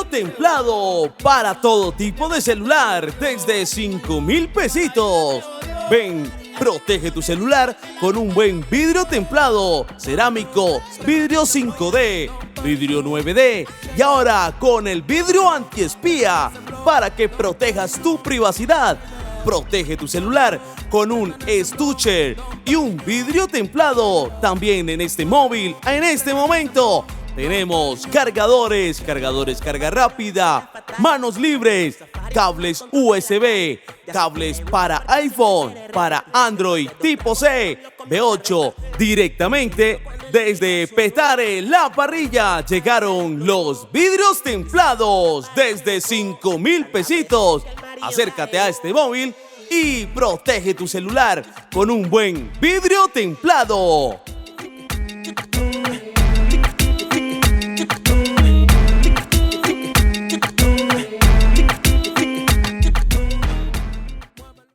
templado para todo tipo de celular desde 5,000 pesitos. Ven, protege tu celular con un buen vidrio templado, cerámico, vidrio 5D, vidrio 9D y ahora con el vidrio antiespía para que protejas tu privacidad. Protege tu celular con un estuche y un vidrio templado. También en este móvil, en este momento, tenemos cargadores carga rápida, manos libres, cables USB, cables para iPhone, para Android tipo C, B8, directamente desde Petare La Parrilla. Llegaron los vidrios templados desde 5,000 pesitos. Acércate a este móvil y protege tu celular con un buen vidrio templado.